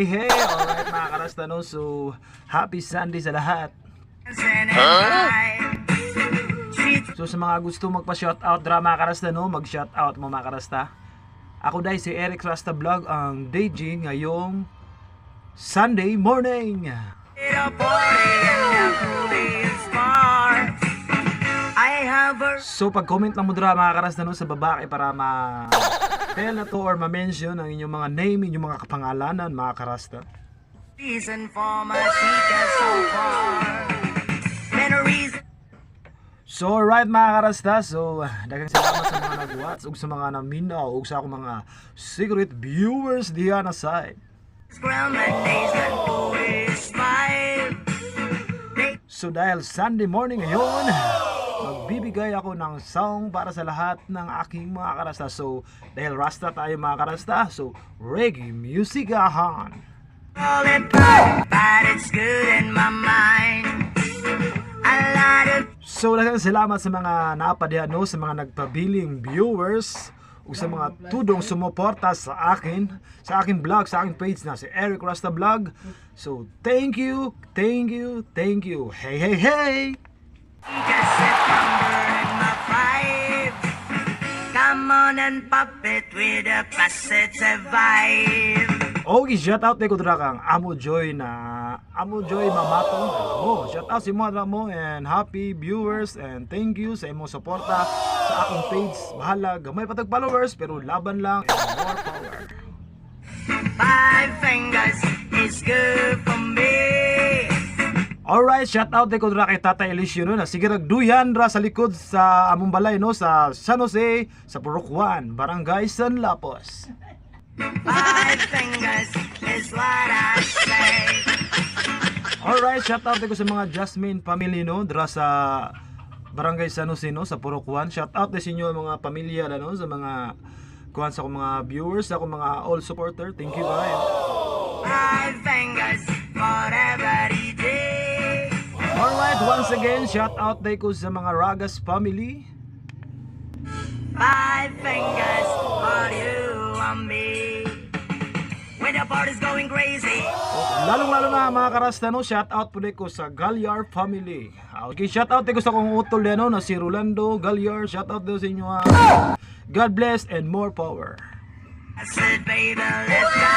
hey, hey! Alright mga karasta, no? So, happy Sunday sa lahat. So, sa mga gusto magpa-shoutout drama mga karasta, no? Mag-shoutout mo mga karasta. Ako dahil si Eric Rasta Vlog, ang DJ ngayong Sunday morning. So, pag-comment lang mo drama mga karasta, no? Sa babae para tell na to or ma-mention ang inyong mga name, inyong mga kapangalanan, mga karasta. Reason for my seeker so far. Memories. So, right mga karasta, so, daghang salamat sa mga nag-watch ug sa mga naminaw ug sa akong mga secret viewers diyan na side. So, dahil Sunday morning ngayon, magbibigay ako ng song para sa lahat ng aking mga karasta. So, dahil Rasta tayo mga karasta, so, reggae music ahan. So, daghang salamat sa mga napadihan, no, sa mga nagpabiling viewers o sa mga tudong sumuporta sa akin, sa aking vlog, sa aking page na si Eric Rasta Vlog. So, thank you, thank you, thank you. Hey, hey, hey! Come on and pop it with a positive vibe. Okay, shout out ko dra kang Amo Joy Mamato. Oh, shout out si mga mo and happy viewers and thank you sa imong suporta sa akong page. Bahala, gamay patag followers pero laban lang and more power. 5 fingers is good for me. Alright, shout out ko dra kay Tata Elisio, no, na sige ragduyan ra sa likod sa among balay, no, sa San Jose, sa Purok 1, Barangay San Lapos. 5 fingers is what I say. Alright, shout out ko sa mga Jasmine family, no, dra sa Barangay San Jose, no, sa Purok 1. Shout out sa inyo mga pamilya, no, sa mga kuhan sa akong mga viewers, sa akong mga all supporter. Thank you guys. 5 fingers for every day. Alright, once again, shout out ko sa mga Ragas family. 5 fingers for you and me. When the party's going crazy. Lalong-lalo na mga karasta, no, shout out po ko sa Galyar family. Okay, shout out ko sa kong utol yan, no, na si Rolando Galyar. Shout out sa inyo. God bless and more power. I said, baby, let's go.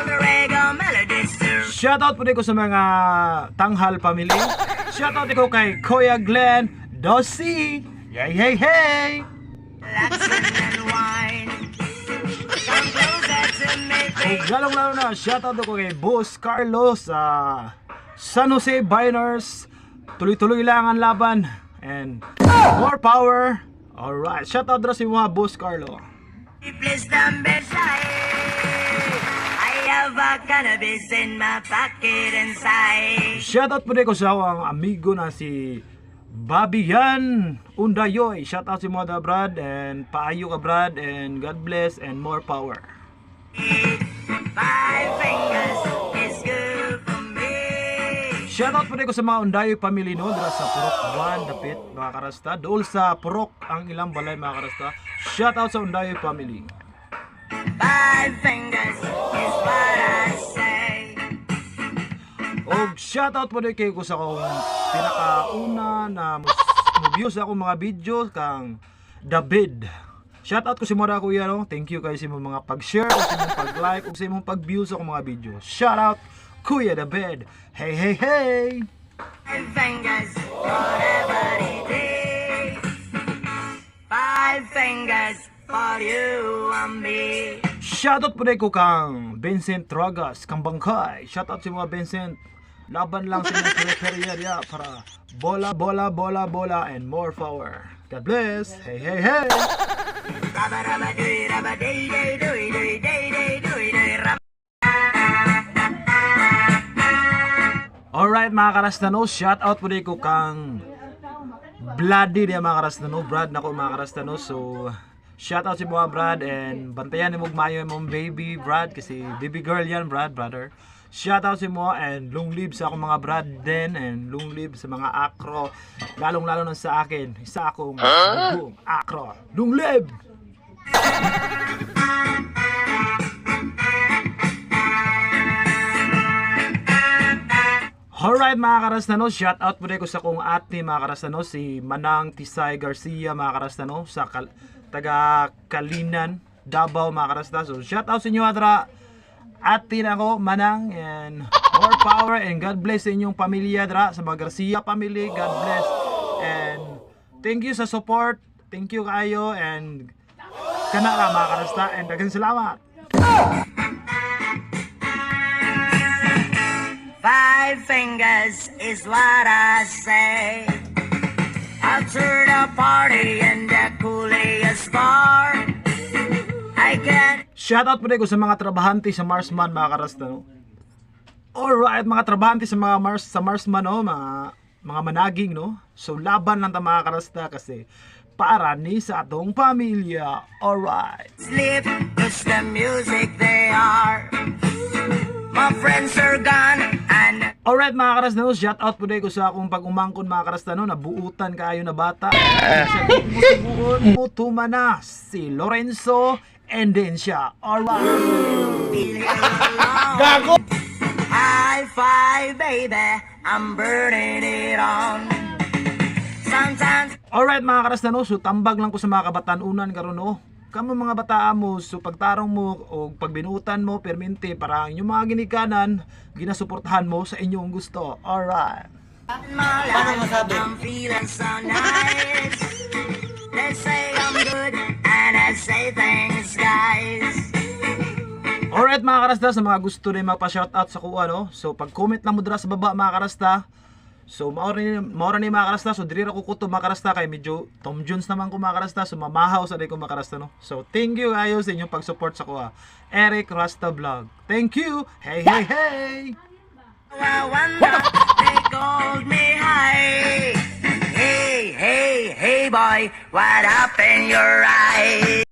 The reggae melodies too. Shout out po ko sa mga Tanghal family. Shout out ko kay Kuya Glenn Dossi. Yay, hey, hey! Relaxing and wine. Come closer to me, baby. Lalong-lalo na, shout out ko kay Boss Carlos sa San Jose Biners. Tuloy-tuloy lang ang laban and more power. Alright, shout out na si mga Boss Carlo. Please don't be shy. I have a cannabis in my pocket inside. Shout out po ko sa ang amigo na si Babian Undayoy. Shout out si mga Brad and paayo ka Brad and God bless and more power. 5 fingers is good for me. Shout out po ko sa mga Undayoy family, no, dira sa Purok 1 dapit mga karasta. Dool sa Purok ang ilang balay mga karasta. Shout out sa Undayoy family. 5 fingers is what I say. Og shout out po kay ko sa akong pinakauna na mo-view sa akong mga video kang David. Shout out ko si Mara Kuya, no. Thank you kayo sa imong mga pag-share o sa imong pag-like o sa imong pag-view sa akong mga video. Shout out Kuya David. Hey, hey, hey! 5 fingers for every day. 5 fingers for you and me. Shoutout po ko kang Vincent Ragas, kang Bangkay. Shoutout si mga Vincent. Laban lang sa mga periferia para bola, bola, bola, bola, and more power. God bless. Hey, hey, hey! Alright mga karasta, no, shoutout po ko kang Bloody niya mga karasta, no, Brad na ko mga karasta, no. So shout out si mga Brad and bantayan ni Mugmayo mong baby Brad kasi baby girl yan Brad, brother. Shout out si mo and long live sa akong mga Brad din and long live sa mga akro, lalong lalo na sa akin, isa akong akro. Long live! Alright mga karastano, shout out po rin ko sa kong ate mga karastano, si Manang Tisay Garcia mga karastano, sa taga Kalinan, Davao mga karasta. So shout out sa inyo adra, ate na ko, Manang, and more power and God bless sa inyong pamilya dra, sa mga Garcia family, God bless. And thank you sa support, thank you kayo, and kana ra mga karasta, and daghang salamat. 5 fingers is what I say. Out to the party in the coolest bar. I can. Shoutout po rin ko sa mga trabahante sa Marsman mga karasta, no? Alright mga trabahante sa mga Marsman, no? Mga managing, no? So laban lang ta mga karasta kasi para ni sa atong pamilya. Alright. Sleep, cause the music they are. My friends are gone and Alright mga karasta, no? Shoutout po rin ko sa akong pag-umangkon mga karasta, no? Nabuutan kaayo na bata. Sa musubuon mo tumana si Lorenzo Endencia. Alright. Gago! High five, baby, I'm burning it on. Sometimes Alright mga karasta, no? So tambag lang ko sa mga kabataan-unan karon, no? Kamo mga bataan mo, so pagtarong mo o pagbinutan mo, permente para ang inyong mga ginikanan, ginasuportahan mo sa inyong gusto. Alright. my life, I'm feeling so nice. They say I'm good and I say thanks, guys. Alright mga karasta, sa mga gusto na magpa-shoutout sa kuha, no? So pag-comment lang mo dira sa baba mga karasta. So maura ni mga karasta, so diri ra ko kuto mga karasta kay medyo Tom Jones naman ko mga karasta, so mamahaw sa di ko mga karasta, no. So thank you kayo sa inyong pag-support sa kuha. Eric Rasta Vlog. Thank you. Hey hey hey. I wonder they called me high. Hey, hey, hey boy, what up in your eyes?